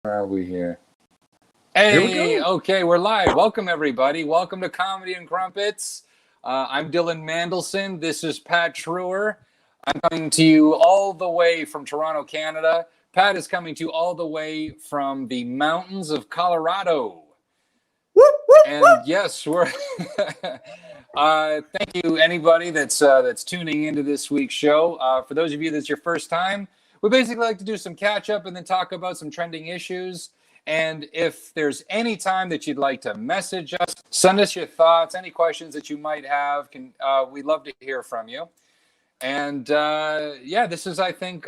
Where are we here? Here we Hey, go. okay, we're live. Welcome, everybody. Welcome to Comedy and Crumpets. I'm Dylan Mandlsohn. This is Pat Treuer. I'm coming to you all the way from Toronto, Canada. Pat is coming to you all the way from the mountains of Colorado. Whoop, whoop, And whoop. yes, we're. Thank you, anybody that's tuning into this week's show. For those of you that's your first time, we basically like to do some catch up and then talk about some trending issues. And if there's any time that you'd like to message us, send us your thoughts, any questions that you might have. We'd love to hear from you. And yeah, this is I think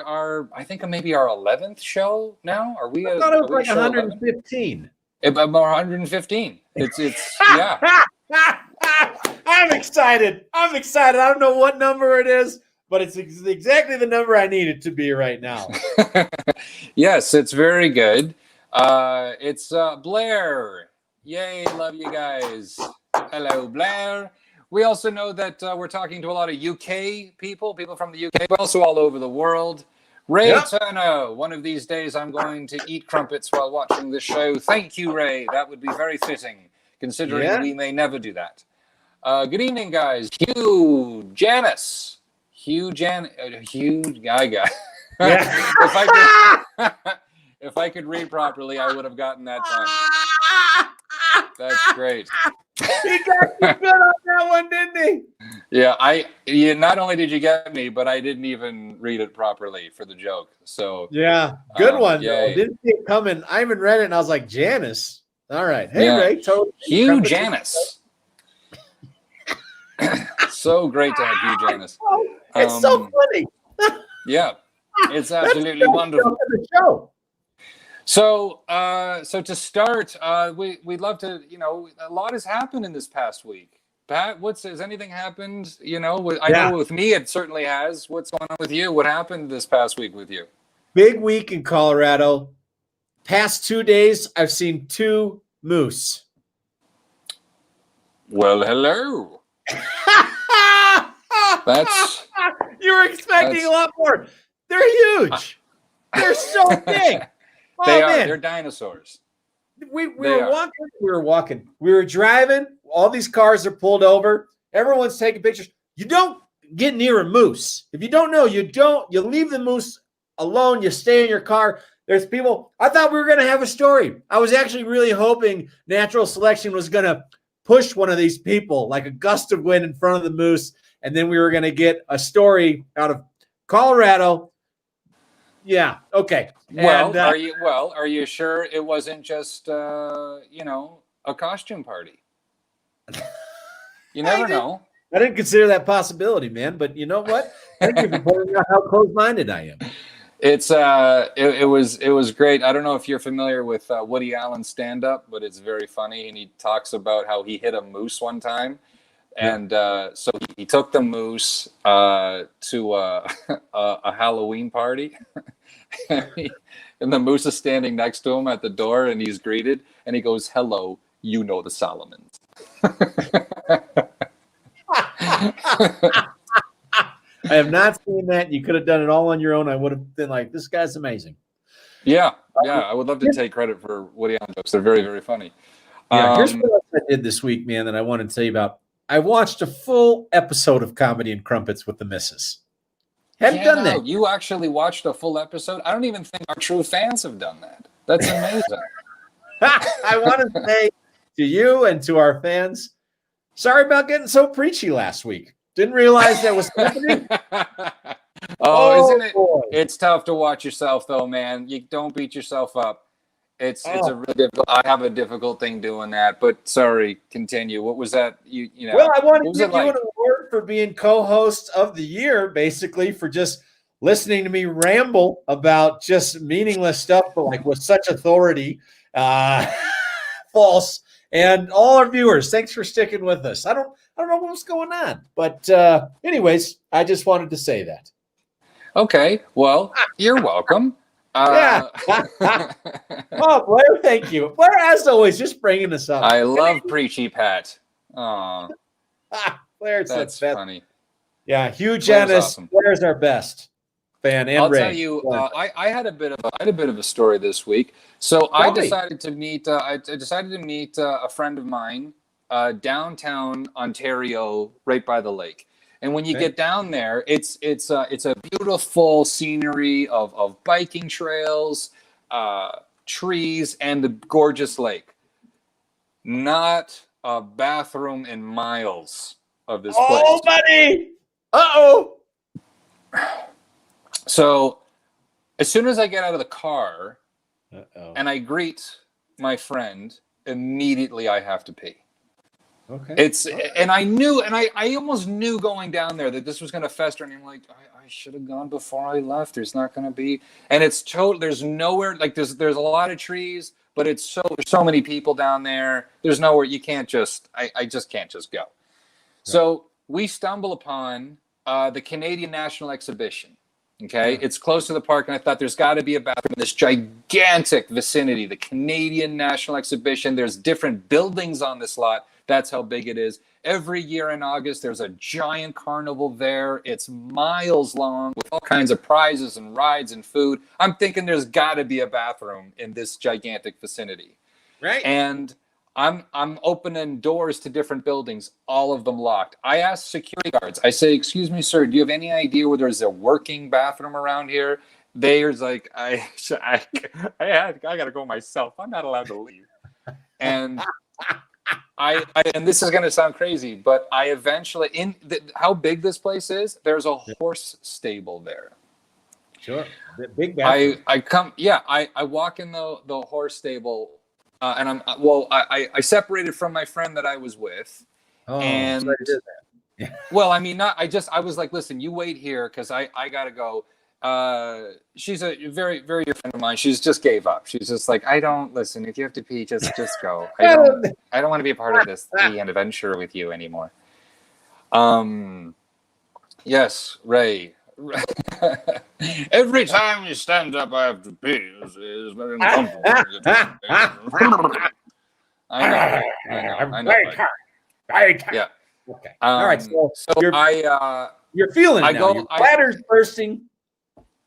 maybe our 11th show now. Are we? I thought it was like show 115. About 115. It's yeah. I'm excited. I don't know what number it is, but it's exactly the number I need it to be right now. Yes, it's very good. It's Blair. Yay, love you guys. Hello, Blair. We also know that we're talking to a lot of UK people from the UK, but also all over the world. Ray Turner, one of these days I'm going to eat crumpets while watching this show. Thank you, Ray. That would be very fitting, considering we may never do that. Good evening, guys. Hugh Janice. Hugh guy. If I could read properly, I would have gotten that time. That's great. He got you good on that one, didn't he? Yeah, not only did you get me, but I didn't even read it properly for the joke. So yeah, good one. Yay. Didn't see it coming. I even read it and I was like, Janice. All right. Hey, Ray. Totally. Hugh Janice. So great to have Hugh Janice. It's so funny. Yeah, it's absolutely wonderful. So, so to start, we'd love to, a lot has happened in this past week. Pat, has anything happened? I know with me, it certainly has. What's going on with you? What happened this past week with you? Big week in Colorado. Past 2 days, I've seen 2 moose. Well, hello. You were expecting a lot more. They're huge. They're so big. They are. Man. They're dinosaurs. We were walking. We were driving. All these cars are pulled over. Everyone's taking pictures. You don't get near a moose. If you don't know, you leave the moose alone. You stay in your car. There's people. I thought we were going to have a story. I was actually really hoping natural selection was going to push one of these people like a gust of wind in front of the moose. And then we were going to get a story out of Colorado. Yeah. Okay. Well, are you sure it wasn't just a costume party? You never know. I didn't consider that possibility, man. But you know what? Thank you for pointing out how close-minded I am. It was great. I don't know if you're familiar with Woody Allen's stand-up, but it's very funny, and he talks about how he hit a moose one time. And so he took the moose to a Halloween party, and the moose is standing next to him at the door, and he's greeted, and he goes, "Hello, you know the Solomons." I have not seen that. You could have done it all on your own. I would have been like, "This guy's amazing." Yeah. I would love to take credit for Woody Allen jokes. They're very, very funny. Yeah. Here's what else I did this week, man, that I wanted to tell you about. I watched a full episode of Comedy and Crumpets with the missus. Hadn't done that. You actually watched a full episode? I don't even think our true fans have done that. That's amazing. I want to say to you and to our fans, sorry about getting so preachy last week. Didn't realize that was happening. Isn't it? Boy. It's tough to watch yourself, though, man. You don't beat yourself up. It's a really difficult. I have a difficult thing doing that, but sorry. Continue. What was that? Well, I want to give you an award for being co-host of the year, basically for just listening to me ramble about just meaningless stuff, but like with such authority, false. And all our viewers, thanks for sticking with us. I don't know what's going on, but anyways, I just wanted to say that. Okay. Well, you're welcome. Yeah. Oh, Blair, thank you. Blair, as always, just bringing us up. I love preachy Pat. Oh, Blair's that's funny. Yeah, Hugh Janice. Awesome. Blair's our best. fan and I'll Ray. tell you, I had a bit of a story this week. So I decided to meet a friend of mine downtown Ontario, right by the lake. And when you get down there, it's a beautiful scenery of biking trails, trees, and the gorgeous lake. Not a bathroom in miles of this place. Oh, buddy! Uh-oh! So as soon as I get out of the car and I greet my friend, immediately I have to pee. Okay. And I knew, and I almost knew going down there that this was going to fester. And I'm like, I should have gone before I left. There's not going to be, and it's there's nowhere, like there's a lot of trees, but there's so many people down there. There's nowhere you can't just, I just can't just go. Right. So we stumble upon the Canadian National Exhibition. Okay, it's close to the park, and I thought there's got to be a bathroom in this gigantic vicinity, the Canadian National Exhibition. There's different buildings on this lot. That's how big it is. Every year in August, there's a giant carnival there. It's miles long with all kinds of prizes and rides and food. I'm thinking there's got to be a bathroom in this gigantic vicinity. Right. And I'm opening doors to different buildings, all of them locked. I asked security guards. I say, "Excuse me, sir, do you have any idea where there's a working bathroom around here?" They's like, I got to go myself. I'm not allowed to leave. And and this is going to sound crazy, but I eventually, how big this place is, there's a horse stable there. Sure. Big bathroom. I walk in the horse stable. And I separated from my friend that I was with. Oh, and so I did that. Well, I mean, I was like, listen, you wait here because I got to go. She's a very, very dear friend of mine. She's just gave up. She's just like, listen, if you have to pee, just go. I don't want to be a part of this adventure with you anymore. Yes, Ray. Every time you stand up, I have to pee. It's very uncomfortable. I know. Yeah. Okay. All right. So you're feeling it now. Your bladder's bursting.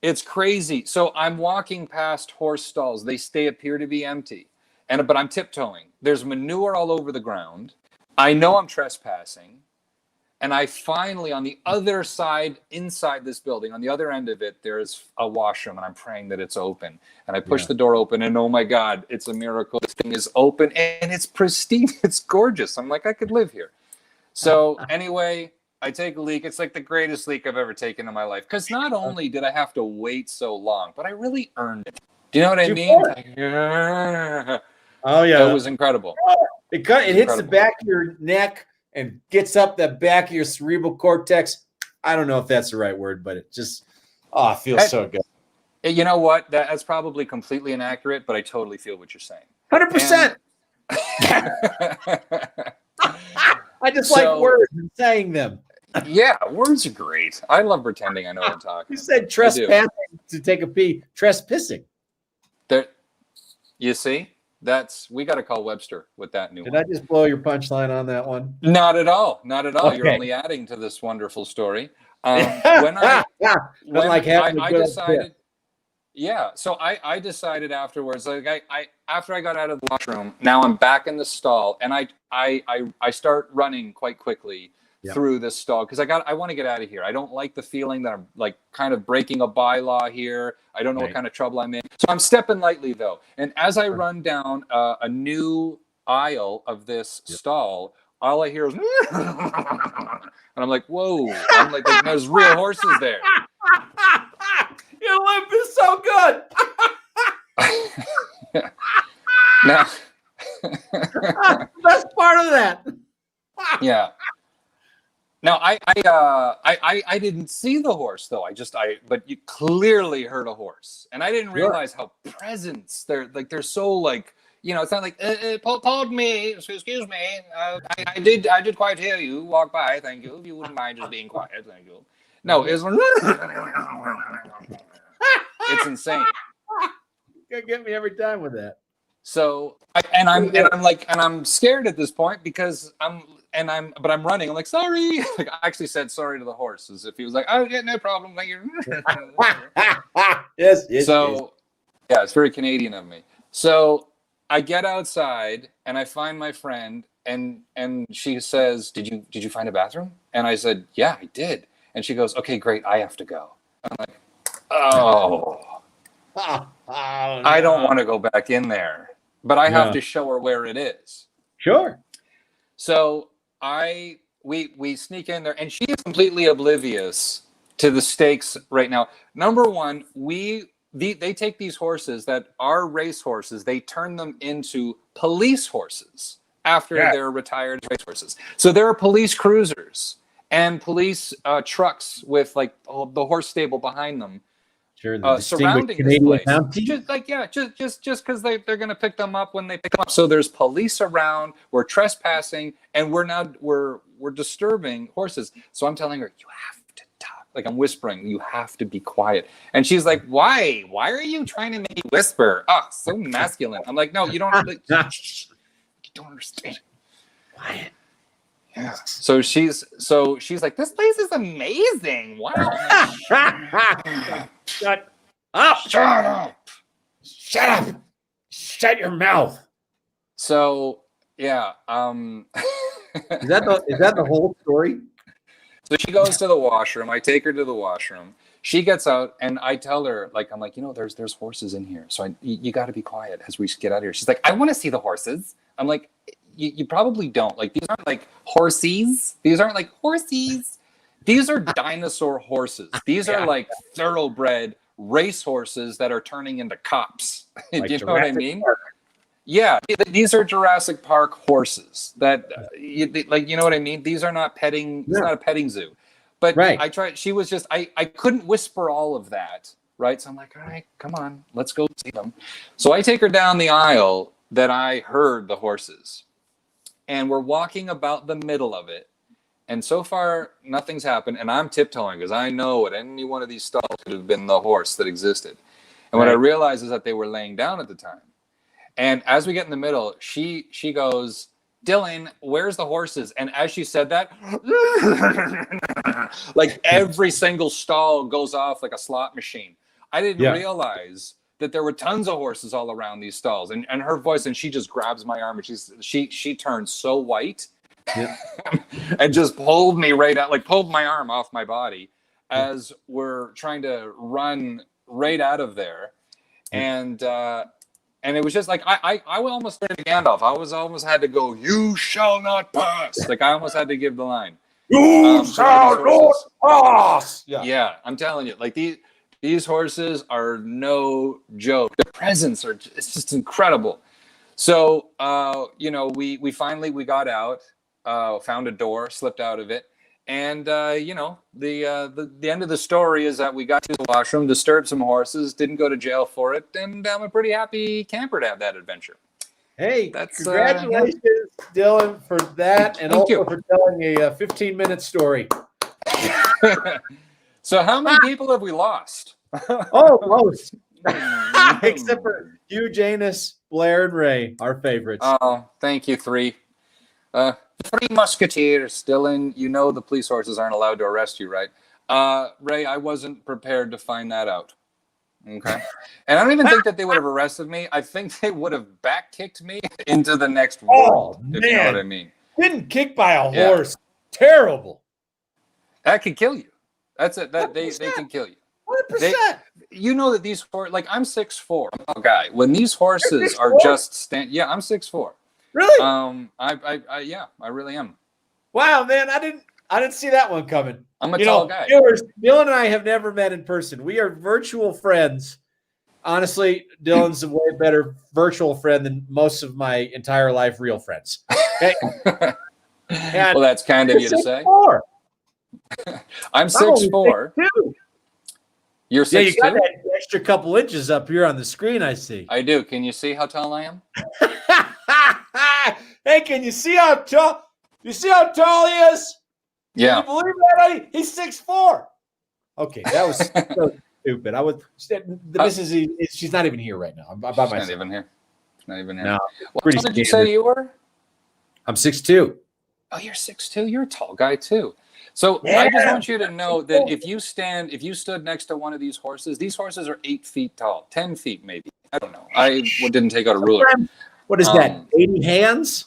It's crazy. So I'm walking past horse stalls. They appear to be empty, but I'm tiptoeing. There's manure all over the ground. I know I'm trespassing. And I finally, on the other side, inside this building, on the other end of it, there's a washroom, and I'm praying that it's open. And I push the door open, and oh my God, it's a miracle. This thing is open, and it's pristine. It's gorgeous. I'm like, I could live here. So anyway, I take a leak. It's like the greatest leak I've ever taken in my life. Because not only did I have to wait so long, but I really earned it. Do you know what I mean? Oh, yeah. It was incredible. It hits the back of your neck and gets up the back of your cerebral cortex. I don't know if that's the right word, but it just, it feels so good. You know what? That's probably completely inaccurate, but I totally feel what you're saying. 100%. I just like words and saying them. Yeah, words are great. I love pretending I know what I'm talking. You said trespassing to take a pee, trespassing. You see? We got to call Webster with that new one. Did I just blow your punchline on that one? Not at all. Not at all. Okay. You're only adding to this wonderful story. When I decided, so I decided afterwards, like after I got out of the washroom, now I'm back in the stall, and I start running quite quickly through this stall because I want to get out of here. I don't like the feeling that I'm like kind of breaking a bylaw here. I don't know what kind of trouble I'm in. So I'm stepping lightly though. And as I run down a new aisle of this stall, all I hear is, and I'm like, whoa! I'm like there's real horses there. Your limp is so good. Now, best part of that. Yeah. Now I didn't see the horse though. But you clearly heard a horse, and I didn't realize how presents they're so like, it's not like pardon me, excuse me, I did quite hear you walk by. Thank you. If you wouldn't mind just being quiet, thank you. No, it's insane. You get me every time with that. So I'm scared at this point because but I'm running. I'm like, sorry. Like, I actually said sorry to the horse, as if he was like, oh yeah, no problem. Thank you. Yes. So yeah, it's very Canadian of me. So I get outside and I find my friend, and she says, did you find a bathroom? And I said, yeah, I did. And she goes, okay, great, I have to go. I'm like, oh, no. I don't want to go back in there, but I have to show her where it is. Sure. So we sneak in there, and she is completely oblivious to the stakes right now. Number one, they take these horses that are race horses, they turn them into police horses after they're retired race horses. So there are police cruisers and police trucks with like the horse stable behind them. Sure, the surrounding this place, just because they're going to pick them up when they pick them up. So there's police around. We're trespassing, and we're disturbing horses. So I'm telling her, you have to talk. Like, I'm whispering, you have to be quiet. And she's like, why? Why are you trying to make me whisper? Oh, so masculine. I'm like, no, you don't. Like, you don't understand. Quiet. Yeah. So she's like, this place is amazing. Wow. Shut up. Shut up. Shut up. Shut your mouth. So yeah. Is that the whole story? So she goes to the washroom. I take her to the washroom. She gets out, and I tell her, like, I'm like, there's horses in here. So you got to be quiet as we get out of here. She's like, I want to see the horses. I'm like, you probably don't. Like, these aren't like horsies. These aren't like horsies. These are dinosaur horses. These are like thoroughbred race horses that are turning into cops. Like, do you know what I mean? Park. Yeah, these are Jurassic Park horses. That like, you know what I mean? These are not petting. It's not a petting zoo. But I tried. She was just. I couldn't whisper all of that. Right. So I'm like, all right, come on, let's go see them. So I take her down the aisle that I heard the horses. And we're walking about the middle of it. And so far, nothing's happened. And I'm tiptoeing because I know at any one of these stalls could have been the horse that existed. And what I realized is that they were laying down at the time. And as we get in the middle, she goes, Dylan, where's the horses? And as she said that, like every single stall goes off like a slot machine. I didn't realize that there were tons of horses all around these stalls, and her voice, and she just grabs my arm, and she turned so white and just pulled me right out, like pulled my arm off my body as we're trying to run right out of there. And it was just like, I almost turned to Gandalf. I almost had to go, you shall not pass. Like, I almost had to give the line. You shall not pass. Yeah, I'm telling you, like these horses are no joke. The presents it's just incredible. So, we finally got out, found a door, slipped out of it. And, the end of the story is that we got to the washroom, disturbed some horses, didn't go to jail for it. And I'm a pretty happy camper to have that adventure. Hey, congratulations, Dylan, for that. And also for telling a 15-minute story. So how many people have we lost? Oh, most. Except for you, Janus, Blair, and Ray, our favorites. Oh, thank you, three. Three musketeers, Dylan. You know the police horses aren't allowed to arrest you, right? Ray, I wasn't prepared to find that out. Okay. And I don't even think that they would have arrested me. I think they would have back-kicked me into the next world, if you know what I mean. Getting kicked by a horse. Terrible. That could kill you. That's it. They can kill you. 100%. You know that these horses, like, I'm 6'4", I'm a guy. When these horses are just I'm 6'4". Really? I really am. Wow, man, I didn't see that one coming. I'm a tall guy. Viewers, Dylan and I have never met in person. We are virtual friends. Honestly, Dylan's a way better virtual friend than most of my entire life real friends. Okay? Well, that's kind of you to say. I'm 6'4". You're 6'2"? Yeah, you got that extra couple inches up here on the screen, I see. I do. Can you see how tall I am? Hey, can you see how tall? You see how tall he is? Yeah. Can you believe that? He's 6'4". Okay, that was so stupid. She's not even here right now. I'm by myself. She's not even here. No. What did you say you were? I'm 6'2". Oh, you're 6'2"? You're a tall guy too. So Yeah. I just want you to know that if you stood next to one of these horses are 8 feet tall, 10 feet maybe. I don't know. I didn't take out a ruler. What is that? 80 hands?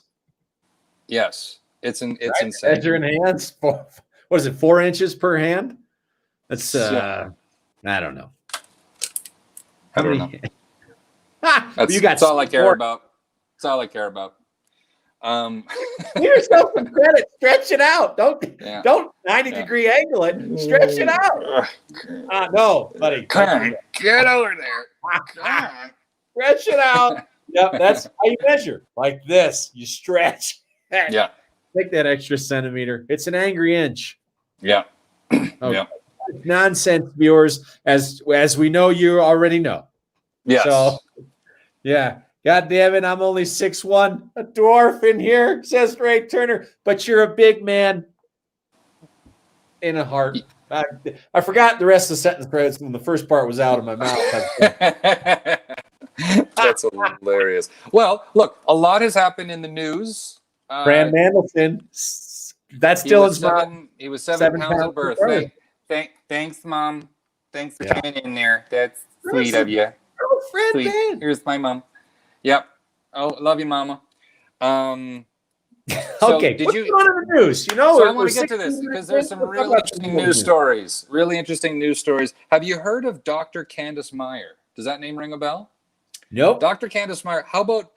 Yes, it's insane. Measuring hands. What is it? 4 inches per hand? That's I don't know. I don't know. That's all I care about. That's all I care about. Give yourself some credit. Stretch it out. Don't 90-degree angle it. Stretch it out. No, buddy. Come on, get over there. Come on. Stretch it out. Yep, that's how you measure. Like this. You stretch. Yeah. Take that extra centimeter. It's an angry inch. Yeah. Okay. Yeah. Nonsense, viewers. As we know, you already know. Yes. So, yeah. God damn it, I'm only 6'1", a dwarf in here, says Ray Turner. But you're a big man in a heart. I forgot the rest of the sentence when the first part was out of my mouth. That's hilarious. Well, look, a lot has happened in the news. Brand Mandlsohn, that's Dylan's mom. He was 7 pounds at birth. Thanks, Mom. Thanks for coming in there. That's sweet of you. Sweet. Here's my mom. Yep. Oh, love you, Mama. Okay. What's going on in the news? So I want to get to this because there's some really interesting news stories. Really interesting news stories. Have you heard of Dr. Candace Meyer? Does that name ring a bell? Nope. Dr. Candace Meyer. How about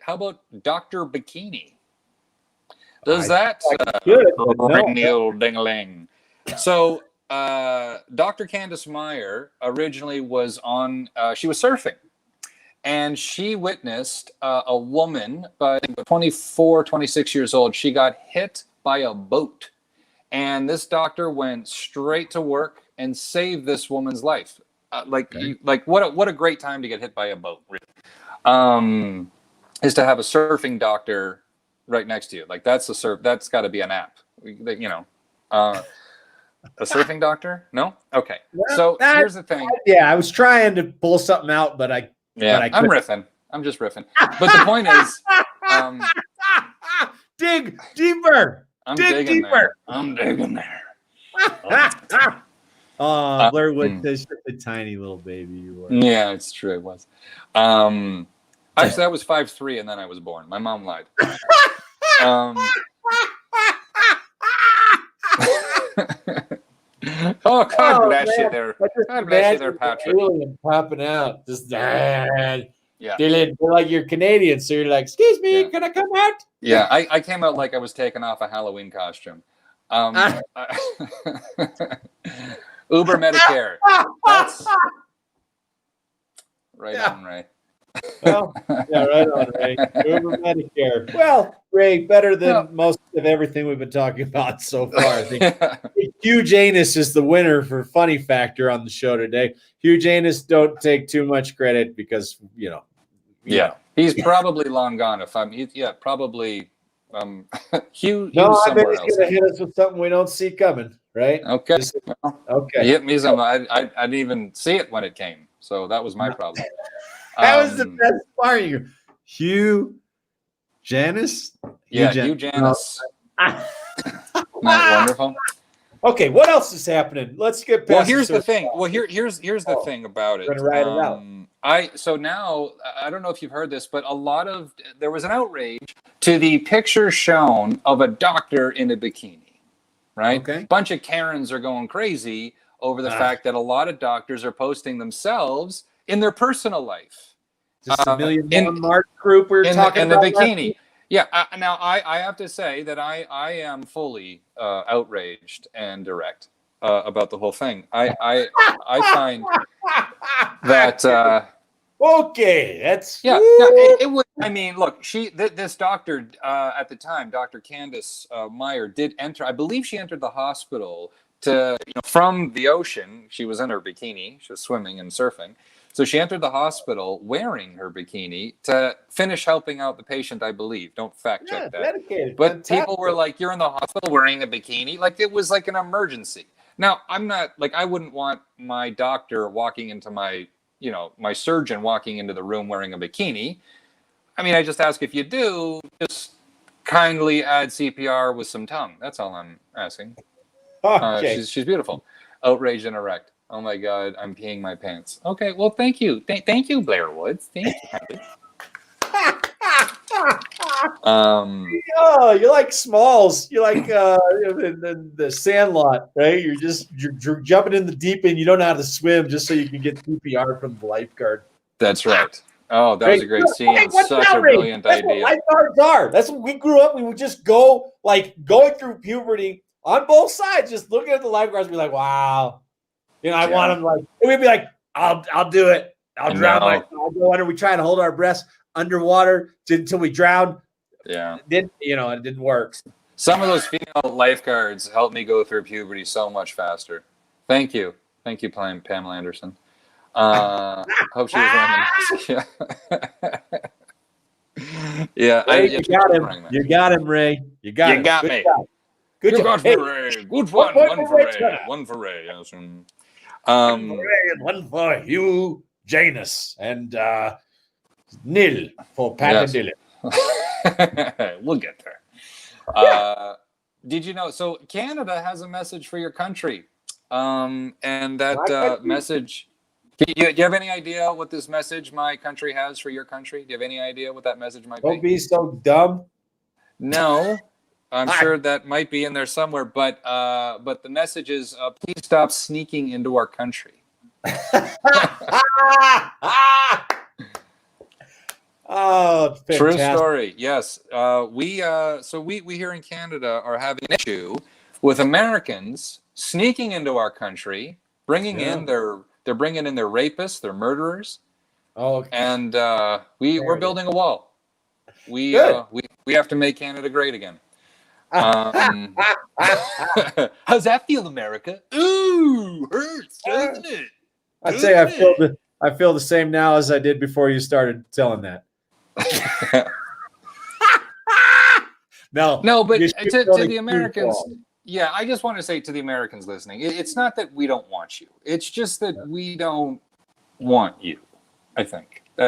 Dr. Bikini? Does that ring the old ding-a-ling? So Dr. Candace Meyer originally was on. She was surfing. And she witnessed a woman, by 24, 26 years old. She got hit by a boat. And this doctor went straight to work and saved this woman's life. What a great time to get hit by a boat, really. Is to have a surfing doctor right next to you. Like, that's got to be an app. A surfing doctor? No? Okay. So here's the thing. Yeah, I was trying to pull something out, but I'm riffing. I'm just riffing. But the point is, dig deeper. Dig deeper. I'm digging there. Blair Wood says a tiny little baby you were. Yeah, it's true. It was. Actually, I was 5'3", and then I was born. My mom lied. Oh, God bless you there. God bless you there, Patrick. Alien popping out. Just yeah. Dylan, you're like, you're Canadian, so you're like, excuse me, can I come out? Yeah, I came out like I was taking off a Halloween costume. Uber Medicare. That's right on, Ray. Well, yeah, right on, Ray. Uber Medicare. Well, Ray, better than most of everything we've been talking about so far. I think Hugh Janus is the winner for funny factor on the show today. Hugh Janus, don't take too much credit because he's probably long gone. Probably. Hugh. No, I bet he's gonna hit us with something we don't see coming. Right? Okay. Okay. He hit me some. I didn't even see it when it came, so that was my problem. That was the best part. Hugh Janus? Yeah, Hugh Janus. Not wonderful. Okay, what else is happening? Let's get past. Well, here's the thing. Well, here's the thing about it. We're gonna ride it out. So now I don't know if you've heard this, but there was an outrage to the picture shown of a doctor in a bikini. Right? Okay. A bunch of Karens are going crazy over the fact that a lot of doctors are posting themselves in their personal life. Just a million Mark group we were talking about. In the bikini. Yeah. Now, I have to say that I am fully outraged and direct about the whole thing. I find that... okay, that's... Yeah, it would... I mean, look, this doctor at the time, Dr. Candace Meyer, did enter... I believe she entered the hospital from the ocean. She was in her bikini. She was swimming and surfing. So she entered the hospital wearing her bikini to finish helping out the patient, I believe. Don't fact check that. Dedicated. But Fantastic. people were like, you're in the hospital wearing a bikini? Like, it was like an emergency. Now, I'm not, like, I wouldn't want my doctor walking into my surgeon walking into the room wearing a bikini. I mean, I just ask if you do, just kindly add CPR with some tongue. That's all I'm asking. Okay. She's beautiful. Outraged and erect. Oh my God, I'm peeing my pants. Okay, well, thank you. Thank you, Blair Woods. Thank you. Oh, you're like Smalls. You're like the Sandlot, right? You're jumping in the deep end. You don't know how to swim just so you can get CPR from the lifeguard. That's right. Oh, that was a great scene. Hey, Such a brilliant That's idea. what lifeguards are. That's what we grew up. We would just go like going through puberty on both sides, just looking at the lifeguards and be like, wow. I want them like, and we'd be like, I'll do it. I'll drown I'll go under. We try to hold our breaths underwater until we drown. Yeah. It didn't work. Some of those female lifeguards helped me go through puberty so much faster. Thank you. Thank you, Pamela Anderson. Hope she was wearing a mask. Yeah. Ray, you got him. You got him, Ray. You got me. Good job. Got for Ray. Good one. One for Ray. One for Ray. Yes. One for Ray and one for Hugh Janus and nil for Pat and Dylan. We'll get there. Did you know? So Canada has a message for your country, and that message. Do you have any idea what this message my country has for your country? Do you have any idea what that message might be? Don't be so dumb. No, I'm sure that might be in there somewhere. But the message is, please stop sneaking into our country. Oh, fantastic. True story. Yes, we here in Canada are having an issue with Americans sneaking into our country, bringing in their rapists, their murderers. Oh, okay. And we're building a wall. We have to make Canada great again. How's that feel, America? Ooh, hurts, doesn't it? I'd say I feel the same now as I did before you started telling that. No, but to the Americans, yeah, I just want to say to the Americans listening, it's not that we don't want you. It's just that we don't want you. I think, we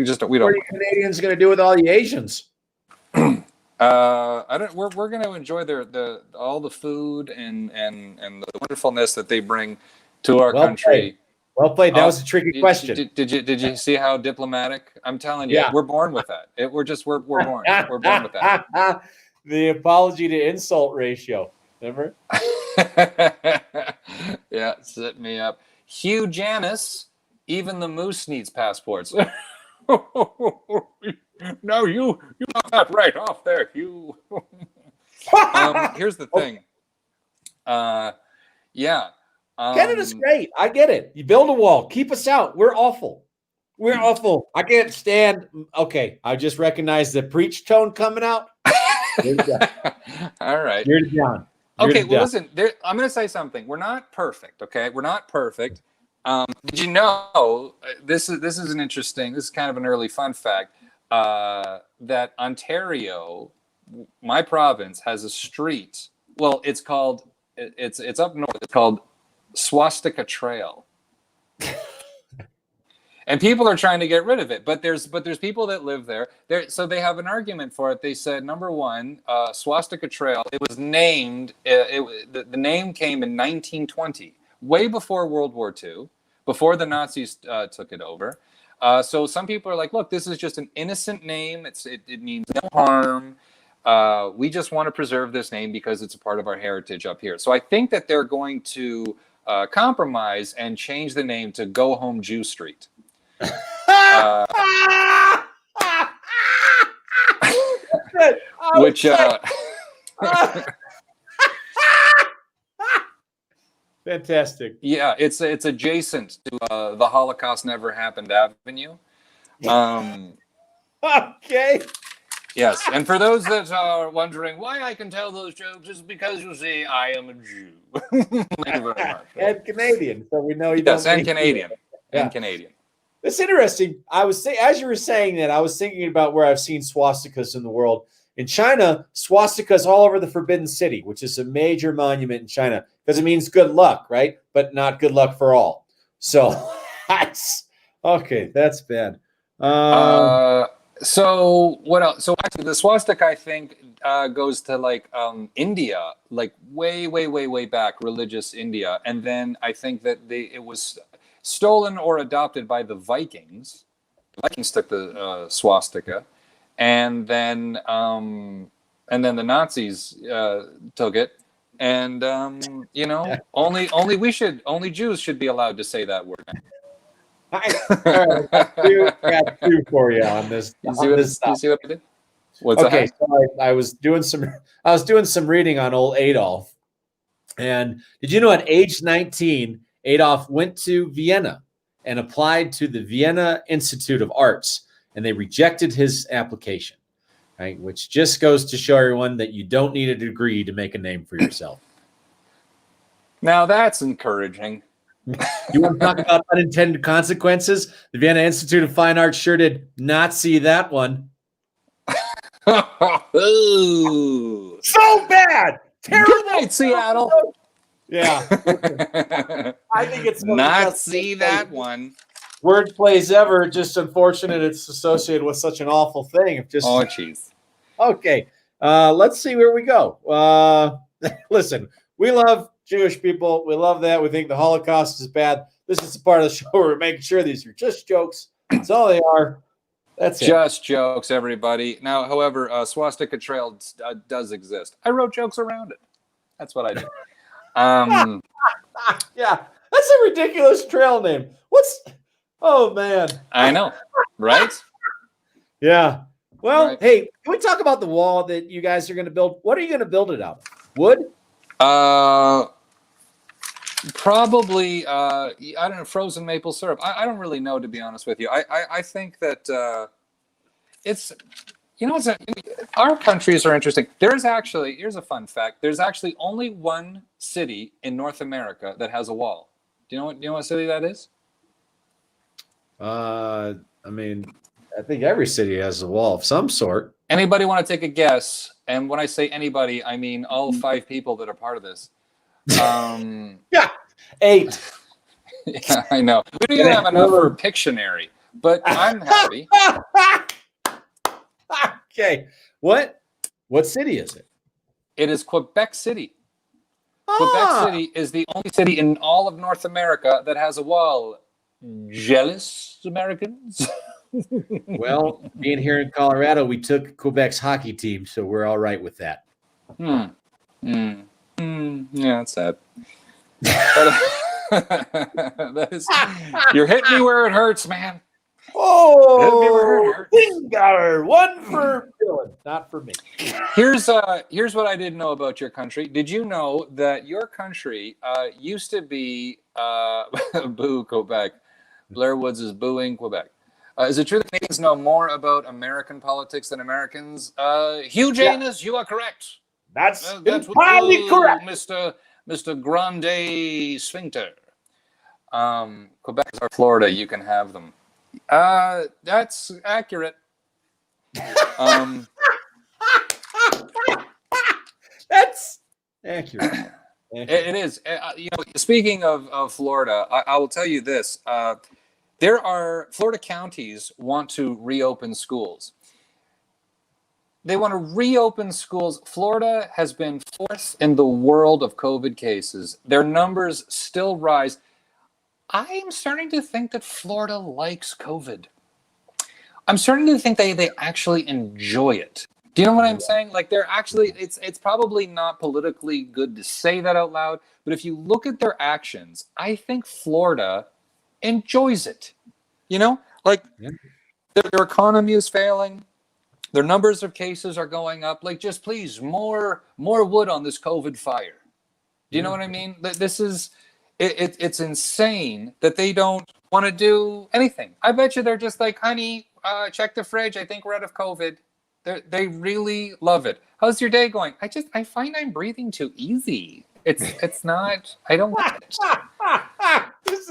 don't. What are you Canadians going to do with all the Asians? I don't. We're going to enjoy all the food and the wonderfulness that they bring to our country. Well played. That was a tricky question. Did you see how diplomatic? I'm telling you, we're born with that. We're born. We're born with that. The apology to insult ratio. Remember? Yeah, set me up. Hugh Janus. Even the moose needs passports. No, you knock that right off there, Hugh. Here's the thing. Canada's great. I get it. You build a wall. Keep us out. We're awful. We're awful. I can't stand. Okay, I just recognized the preach tone coming out. All right. You're down. Okay, well, listen. I'm going to say something. We're not perfect. Okay, we're not perfect. Did you know this is an interesting. This is kind of an early fun fact that Ontario, my province, has a street. Well, it's called. It's up north. It's called Swastika Trail. And people are trying to get rid of it, but there's people that live there. So they have an argument for it. They said, number one, Swastika Trail. It was named. The name came in 1920, way before World War II, before the Nazis took it over. So some people are like, look, this is just an innocent name. It means no harm. We just want to preserve this name because it's a part of our heritage up here. So I think that they're going to compromise and change the name to Go Home Jew Street. Which fantastic. Yeah, it's adjacent to the Holocaust Never Happened Avenue. Okay. Yes, and for those that are wondering why I can tell those jokes, is because you see, I am a Jew. Thank you very much. And Canadian, so we know you. Yes, and Canadian. And Canadian. It's interesting. As you were saying that, I was thinking about where I've seen swastikas in the world. In China, swastikas all over the Forbidden City, which is a major monument in China, because it means good luck, right? But not good luck for all. So that's okay. That's bad. So what else? So actually, the swastika I think goes to like India, like way back, religious India, and then I think that it was stolen or adopted by the Vikings. The Vikings took the swastika, and then the Nazis took it, and only Jews should be allowed to say that word. All right, got two for you on this. You see what I did? What's okay, that? so I was doing some reading on old Adolf, and did you know at age 19, Adolf went to Vienna and applied to the Vienna Institute of Arts, and they rejected his application. Right, which just goes to show everyone that you don't need a degree to make a name for yourself. Now that's encouraging. You want to talk about unintended consequences? The Vienna Institute of Fine Arts sure did not see that one. Ooh. So bad. Terrible. Good night, Seattle. Yeah. I think it's not see that one. Word plays ever. Just unfortunate it's associated with such an awful thing. Oh, jeez. Okay. Let's see where we go. Listen, we love Jewish people. We love that. We think the Holocaust is bad. This is the part of the show where we're making sure these are just jokes. That's all they are. That's it. Just jokes, everybody. Now, however, Swastika Trail does exist. I wrote jokes around it. That's what I did. Yeah, that's a ridiculous trail name. Oh, man. I know, right? Yeah. Well, right. Hey, can we talk about the wall that you guys are going to build? What are you going to build it out of? Wood? Probably, I don't know, frozen maple syrup. I don't really know, to be honest with you. I think that it's, our countries are interesting. Here's a fun fact. There's actually only one city in North America that has a wall. Do you know what city that is? I think every city has a wall of some sort. Anybody want to take a guess? And when I say anybody, I mean all 5 people that are part of this. Yeah, 8. Yeah, I know. We don't even have enough for Pictionary, but I'm happy. Okay. What city is it? It is Quebec City. Quebec City is the only city in all of North America that has a wall. Jealous Americans? Well, being here in Colorado, we took Quebec's hockey team, so we're all right with that. Yeah, that's sad. That is, you're hitting me where it hurts, man. Oh, Wingard, one for Dylan, not for me. Here's what I didn't know about your country. Did you know that your country used to be boo Quebec? Blair Woods is booing Quebec. Is it true that Canadians know more about American politics than Americans? Hugh Janus, you are correct. That's entirely correct, Mr. Grande Sphincter. Quebec is our Florida. You can have them. That's accurate. That's accurate. It is. Speaking of Florida, I will tell you this. Florida counties want to reopen schools. They want to reopen schools. Florida has been 4th in the world of COVID cases. Their numbers still rise. I am starting to think that Florida likes COVID. I'm starting to think they actually enjoy it. Do you know what I'm saying? Like they're actually, it's probably not politically good to say that out loud, but if you look at their actions, I think Florida enjoys it. Their economy is failing. Their numbers of cases are going up. Like, just please, more wood on this COVID fire. Do you know what I mean? This is, it's insane that they don't want to do anything. I bet you they're just like, honey, check the fridge. I think we're out of COVID. They really love it. How's your day going? I find I'm breathing too easy. It's not. I don't like it. This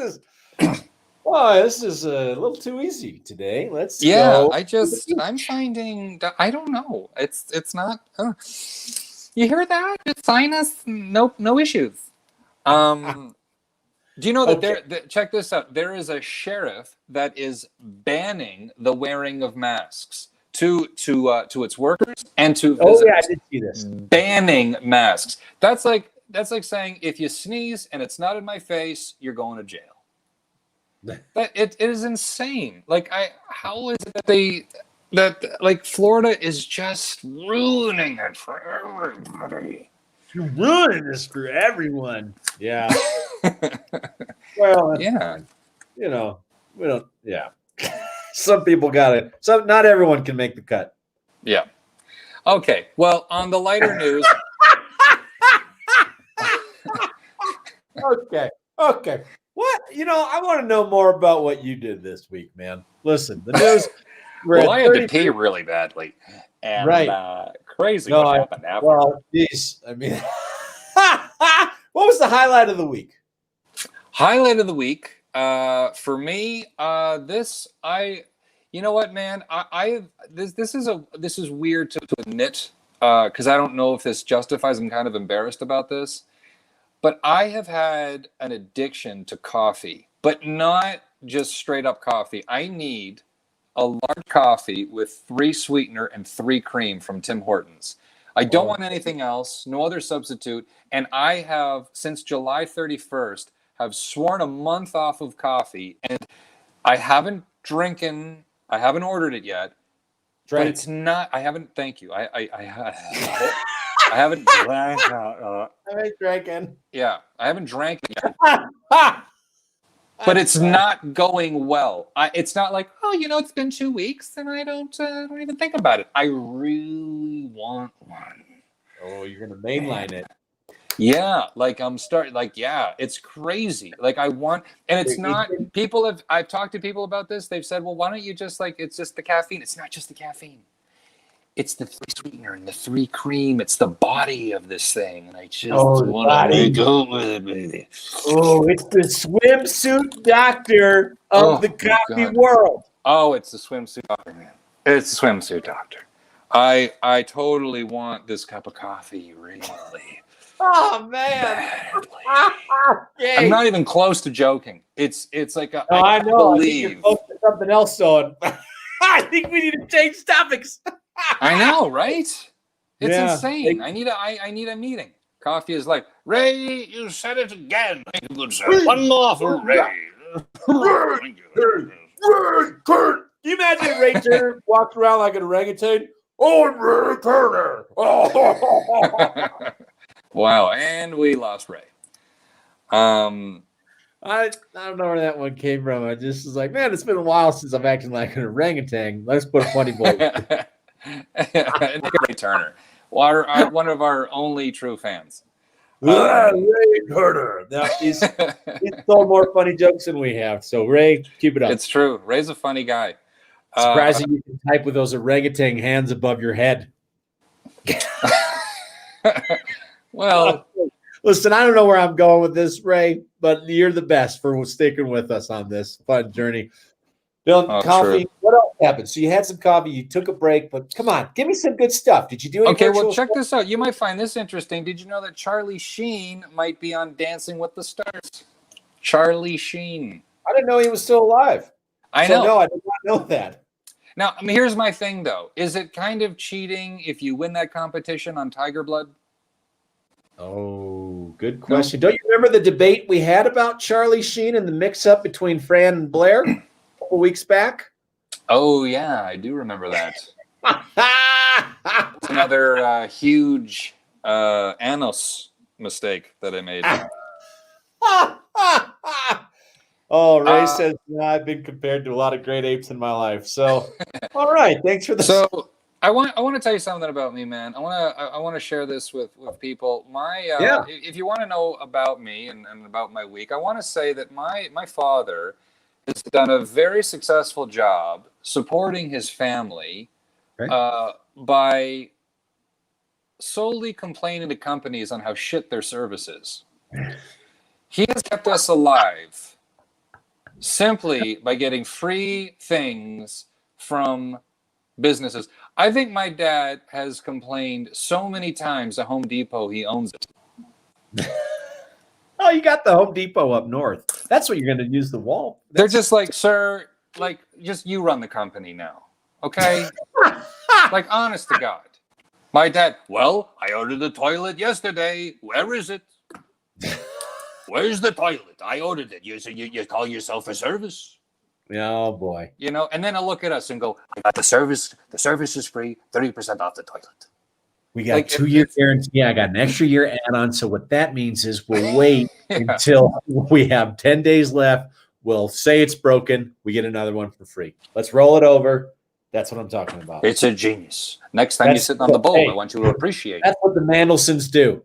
is a little too easy today. Let's go. I'm finding that I don't know. It's not. You hear that? Just sinus, no issues. Do you know that check this out? There is a sheriff that is banning the wearing of masks. to its workers and to Oh visitors, yeah, I did see this. banning masks. That's like saying if you sneeze and it's not in my face, you're going to jail. That it is insane. Like how is it that like Florida is just ruining it for everybody? You're ruining this for everyone. Yeah. Well, that's Yeah. fine. You know, we don't. Yeah. Some people got it. Some, not everyone can make the cut. Yeah. Okay. Well, on the lighter news. Okay. What? I want to know more about what you did this week, man. Listen, the news. Well, I had to pee really badly, and right. Crazy what happened after. Well, geez, I mean, what was the highlight of the week? Highlight of the week for me. You know what, man? This is weird to admit because I don't know if this justifies. I'm kind of embarrassed about this. But I have had an addiction to coffee, but not just straight up coffee. I need a large coffee with 3 sweetener and 3 cream from Tim Hortons. I don't want anything else, no other substitute. And I have, since July 31st, have sworn a month off of coffee. And I haven't ordered it yet. But it's not, I haven't, thank you. I haven't drank. I ain't drinking. Yeah, I haven't drank it yet. But it's not going well. It's not like, it's been 2 weeks and I don't even think about it. I really want one. Oh, you're gonna mainline it. Yeah, like it's crazy. Like I want, and it's not. I've talked to people about this. They've said, well, why don't you just it's just the caffeine. It's not just the caffeine. It's the 3 sweetener and the 3 cream. It's the body of this thing. And I just want to go with it, baby. Oh, it's the swimsuit doctor of the coffee world. Oh, it's the swimsuit doctor, man. It's the swimsuit doctor. I totally want this cup of coffee, really. Oh, man. I'm not even close to joking. It's like I know. I think you're close to something else, so I think we need to change topics. I know, right? It's insane. I need a meeting. Coffee is like, Ray, you said it again. Thank you, good sir. One more for Ray. Ray, Kurt. Can you imagine if Ray Turner walked around like an orangutan? Oh, Ray Turner. Wow, and we lost Ray. I don't know where that one came from. I just was like, man, it's been a while since I've acted like an orangutan. Let's put a funny voice. Ray Turner, one of our only true fans. Ray Turner. Now, he's told more funny jokes than we have. So, Ray, keep it up. It's true. Ray's a funny guy. Surprising you can type with those orangutan hands above your head. Well, listen, I don't know where I'm going with this, Ray, but you're the best for sticking with us on this fun journey. Bill, coffee. True. What else happened? So you had some coffee, you took a break, but come on, give me some good stuff. Did you do any well, check this out. You might find this interesting. Did you know that Charlie Sheen might be on Dancing with the Stars? Charlie Sheen. I didn't know he was still alive. I know. No, I did not know that. Now, here's my thing, though. Is it kind of cheating if you win that competition on Tiger Blood? Oh, good question. No. Don't you remember the debate we had about Charlie Sheen and the mix-up between Fran and Blair a couple weeks back? Oh, yeah, I do remember that. It's another huge anus mistake that I made. Oh, Ray says, I've been compared to a lot of great apes in my life. So, all right, thanks for the. So, I want to tell you something about me, man. I want to share this with people. If you want to know about me and about my week, I want to say that my father has done a very successful job supporting his family by solely complaining to companies on how shit their service is. He has kept us alive simply by getting free things from businesses. I think my dad has complained so many times at Home Depot he owns it. Oh, you got the Home Depot up north. That's what you're going to use the wall. They're just like, sir, just you run the company now. Okay? Like, honest to God. My dad, well, I ordered the toilet yesterday. Where is it? Where's the toilet? I ordered it. You call yourself a service? Oh boy. You know, and then I'll look at us and go, I got the service. The service is free, 30% off the toilet. We got 2-year guarantee. I got an extra year add-on. So what that means is we'll wait until we have 10 days left. We'll say it's broken. We get another one for free. Let's roll it over. That's what I'm talking about. It's a genius. Next time you're sitting on the bowl, I want you to appreciate it. That's what the Mandlsohns do.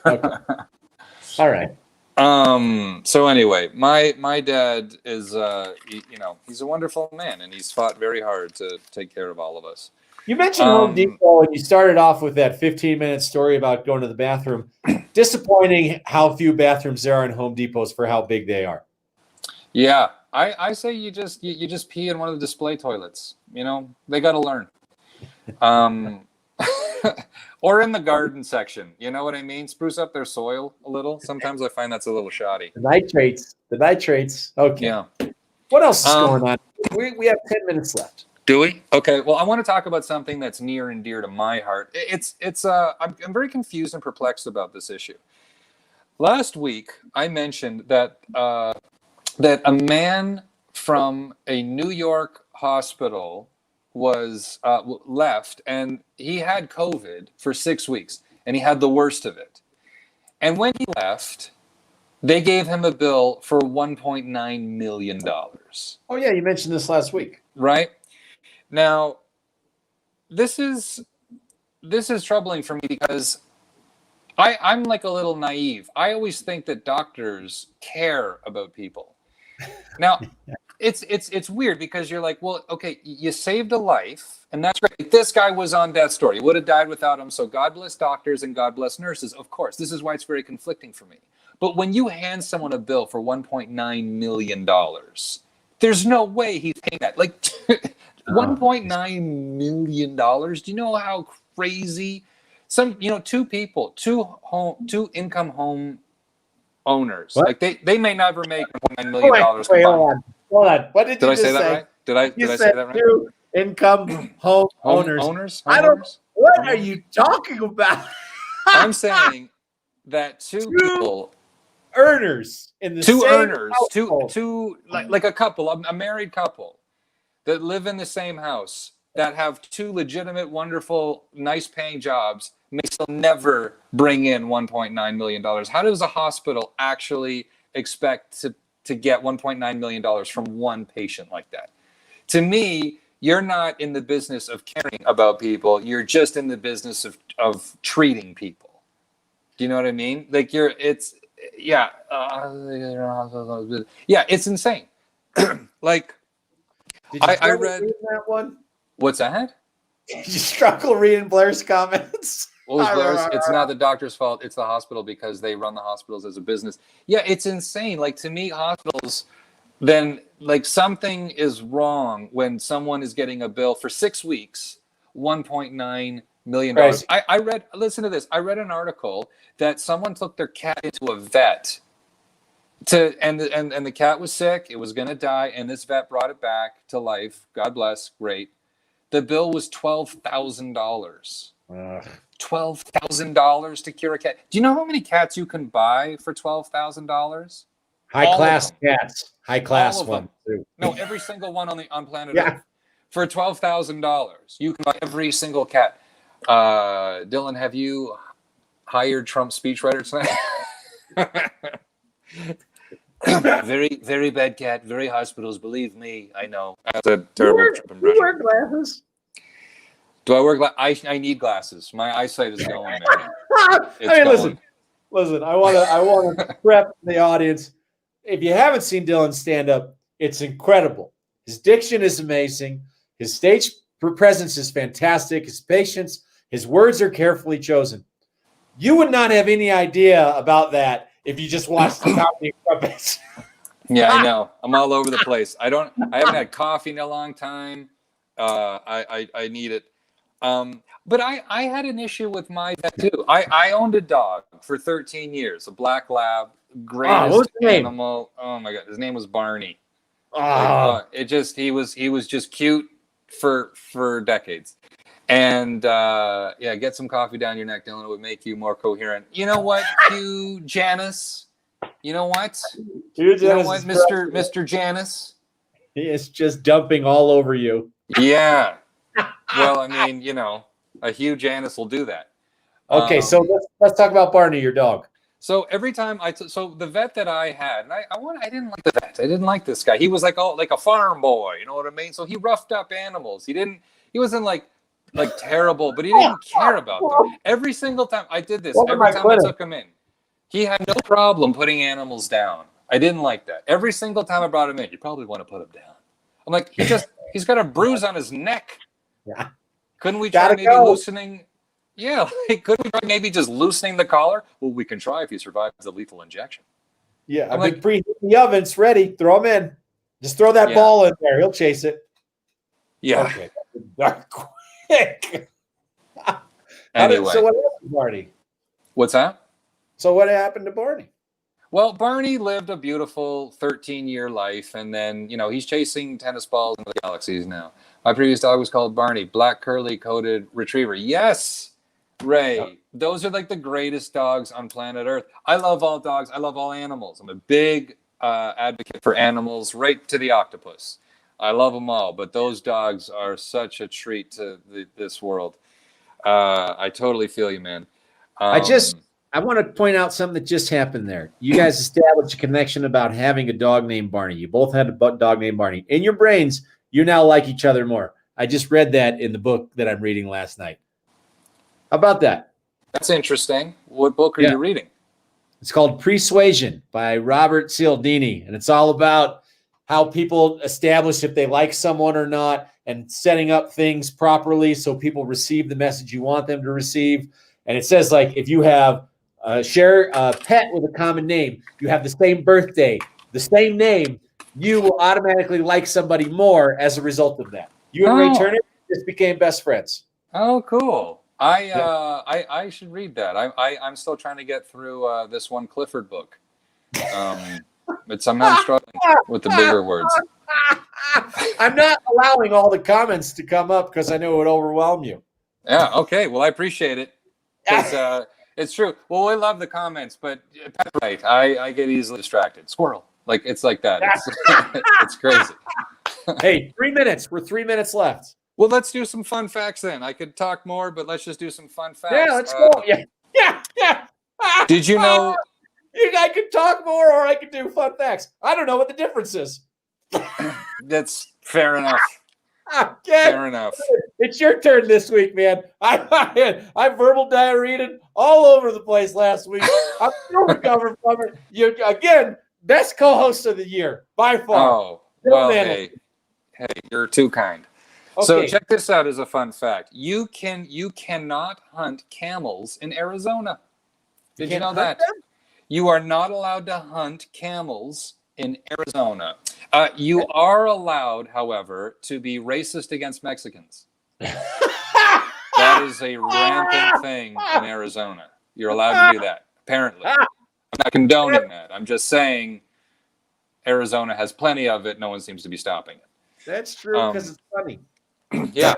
Okay. All right. So anyway, my dad is he's a wonderful man, and he's fought very hard to take care of all of us. You mentioned Home Depot, and you started off with that 15-minute story about going to the bathroom. Disappointing how few bathrooms there are in Home Depots for how big they are. Yeah, I say you just pee in one of the display toilets. You know, they got to learn. Or in the garden section. You know what I mean? Spruce up their soil a little. Sometimes I find that's a little shoddy. The nitrates. Okay. Yeah. What else is going on? We have 10 minutes left. Do we? Okay. Well, I want to talk about something that's near and dear to my heart. I'm very confused and perplexed about this issue. Last week, I mentioned that that a man from a New York hospital was left, and he had COVID for 6 weeks, and he had the worst of it. And when he left, they gave him a bill for $1.9 million. Oh yeah, you mentioned this last week, right? Now, this is troubling for me because I'm like a little naive. I always think that doctors care about people. Now, it's weird because you're like, well, okay, you saved a life, and that's great. This guy was on death's door. He would have died without him. So God bless doctors and God bless nurses. Of course, this is why it's very conflicting for me. But when you hand someone a bill for $1.9 million, there's no way he's paying that. Like $1.9 million. Do you know how crazy? Two income home owners. What? Like they may never make $1.9 million. Wait, hold on. What did you say that right? Did I say that right? Two income home owners. What are you talking about? I'm saying that two people earners in the two same earners, household. two like a couple, a married couple that live in the same house that have two legitimate, wonderful, nice-paying jobs may still never bring in $1.9 million. How does a hospital actually expect to get $1.9 million from one patient like that? To me, you're not in the business of caring about people. You're just in the business of treating people. Do you know what I mean? Like it's insane. Like, I read that one. What's that? Did you struggle reading Blair's comments? Well, Blair's, it's not the doctor's fault. It's the hospital because they run the hospitals as a business. Yeah, it's insane. Like, to me, hospitals, then, like, something is wrong when someone is getting a bill for 6 weeks, $1.9 million. I read, listen to this. I read an article that someone took their cat into a vet and the cat was sick. It was going to die. And this vet brought it back to life. God bless. Great. The bill was $12,000. $12,000 to cure a cat. Do you know how many cats you can buy for $12,000? High class cats. High class one. No, every single one on planet Earth. For $12,000, you can buy every single cat. Dylan, have you hired Trump speechwriter tonight? Very, very bad cat. Very hospitals. Believe me, I know. That's a terrible Trump impression. You wear glasses? Do I wear glasses? I need glasses. My eyesight is going, man. Listen. I want to prep the audience. If you haven't seen Dylan stand up, it's incredible. His diction is amazing. His stage presence is fantastic. His patience, his words are carefully chosen. You would not have any idea about that if you just watched the comedy Crumpets. Yeah, I know. I'm all over the place. I haven't had coffee in a long time. I need it. But I had an issue with my vet too. I owned a dog for 13 years, a black lab, greatest animal. Oh my God, his name was Barney. He was just cute for decades. And get some coffee down your neck, Dylan. It would make you more coherent. You know what, Hugh Janus? You know what? Mr. Janus? He is just dumping all over you. Yeah. Well, I mean, a Hugh Janus will do that. Okay, so let's talk about Barney, your dog. So every time so the vet that I had, and I didn't like the vet. I didn't like this guy. He was like a farm boy, you know what I mean? So he roughed up animals. He wasn't like terrible, but he didn't care about them. Every single time I did this, every time I took him in, he had no problem putting animals down. I didn't like that. Every single time I brought him in, you probably want to put him down. I'm like, he's got a bruise on his neck. Yeah. Couldn't we try maybe loosening? Yeah, couldn't we try maybe just loosening the collar? Well, we can try if he survives the lethal injection. Yeah, I've been preheating the oven. It's ready. Throw him in. Just throw that ball in there. He'll chase it. Yeah. Okay. Quick. Anyway. So what happened to Barney? What's that? So what happened to Barney? Well, Barney lived a beautiful 13-year life, and then, he's chasing tennis balls into the galaxies now. My previous dog was called Barney, black curly-coated retriever. Yes, Ray. Yep. Those are like the greatest dogs on planet Earth. I love all dogs. I love all animals. I'm a big advocate for animals, right to the octopus. I love them all, but those dogs are such a treat to this world. I totally feel you, man. I want to point out something that just happened there. You guys established a connection about having a dog named Barney. You both had a dog named Barney. In your brains, you now like each other more. I just read that in the book that I'm reading last night. How about that? That's interesting. What book are you reading? It's called Persuasion by Robert Cialdini, and it's all about how people establish if they like someone or not and setting up things properly so people receive the message you want them to receive. And it says, if you have share a pet with a common name, you have the same birthday, the same name, you will automatically like somebody more as a result of that. You and Ray Turner just became best friends. Oh, cool. I should read that. I'm still trying to get through this one Clifford book. But somehow I'm struggling with the bigger words. I'm not allowing all the comments to come up because I know it would overwhelm you. Yeah, okay. Well, I appreciate it. It's true. Well, I love the comments, but right, I get easily distracted. Squirrel. It's like that. It's crazy. Hey, 3 minutes. We're 3 minutes left. Well, let's do some fun facts then. I could talk more, but let's just do some fun facts. Yeah, let's go. Yeah. Did you know? I could talk more or I could do fun facts. I don't know what the difference is. That's fair enough. Okay. Fair enough. It's your turn this week, man. I verbal diarrheaed all over the place last week. I'm still recovering from it. You again, best co-host of the year by far. Oh, well, hey, you're too kind. Okay. So check this out as a fun fact. You cannot hunt camels in Arizona. Did you know that? You are not allowed to hunt camels in Arizona. You are allowed, however, to be racist against Mexicans. That is a rampant thing in Arizona. You're allowed to do that, apparently. I'm not condoning that. I'm just saying Arizona has plenty of it. No one seems to be stopping it. That's true because it's funny. Yeah.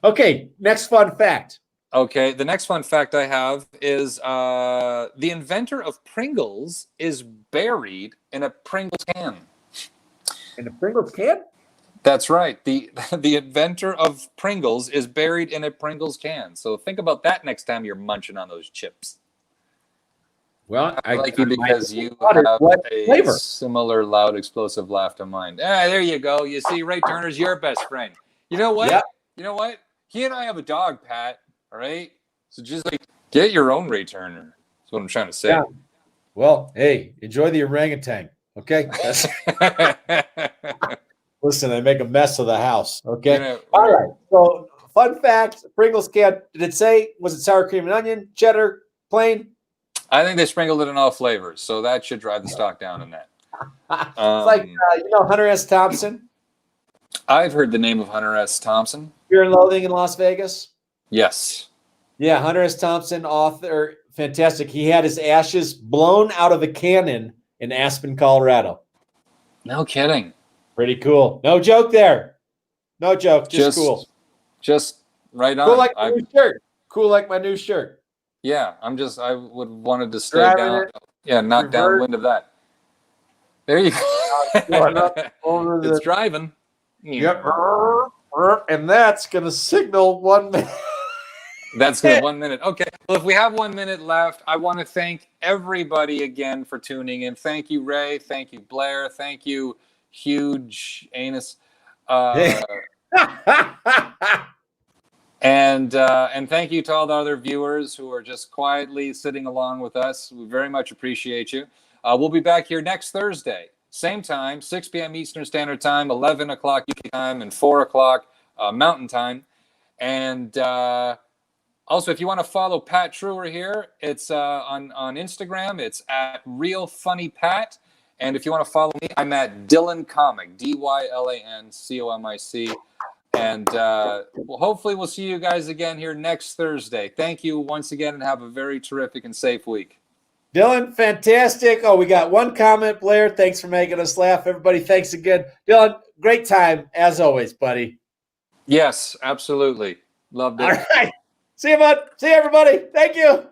Okay, next fun fact. Okay, the next fun fact I have is the inventor of Pringles is buried in a Pringles can. In a Pringles can? That's right. The inventor of Pringles is buried in a Pringles can. So think about that next time you're munching on those chips. Well, I like you because you have a similar loud, explosive laugh to mine. There you go. You see, Ray Turner's your best friend. You know what? Yep. You know what? He and I have a dog, Pat. All right? So just get your own Ray Turner. That's what I'm trying to say. Yeah. Well, hey, enjoy the orangutan. Okay? Listen, I make a mess of the house. Okay? All right. So, fun fact, Pringles can. Did it say, was it sour cream and onion, cheddar, plain? I think they sprinkled it in all flavors, so that should drive the stock down in that. It's like, Hunter S. Thompson? I've heard the name of Hunter S. Thompson. Fear and Loathing in Las Vegas? Yes. Yeah, Hunter S. Thompson, author, fantastic. He had his ashes blown out of a cannon in Aspen, Colorado. No kidding. Pretty cool. No joke there. No joke. Just cool. Just right on. Cool like my new shirt. Cool like my new shirt. Yeah, I would wanted to stay down. Not downwind of that. There you go. It's driving. Yep. And that's going to signal 1 minute. That's good. 1 minute. Okay. Well, if we have 1 minute left, I want to thank everybody again for tuning in. Thank you, Ray. Thank you, Blair. Thank you, Huge Anus. And thank you to all the other viewers who are just quietly sitting along with us. We very much appreciate you. We'll be back here next Thursday, same time, 6 p.m. Eastern Standard Time, 11 o'clock UK time, and 4 o'clock Mountain Time. And also, if you want to follow Pat Treuer here, it's on Instagram. It's at RealFunnyPat. And if you want to follow me, I'm at Dylan Comic, DYLANCOMIC. And hopefully we'll see you guys again here next Thursday. Thank you once again, and have a very terrific and safe week. Dylan, fantastic. Oh, we got one comment, Blair. Thanks for making us laugh. Everybody, thanks again. Dylan, great time, as always, buddy. Yes, absolutely. Loved it. All right. See you, bud. See you, everybody. Thank you.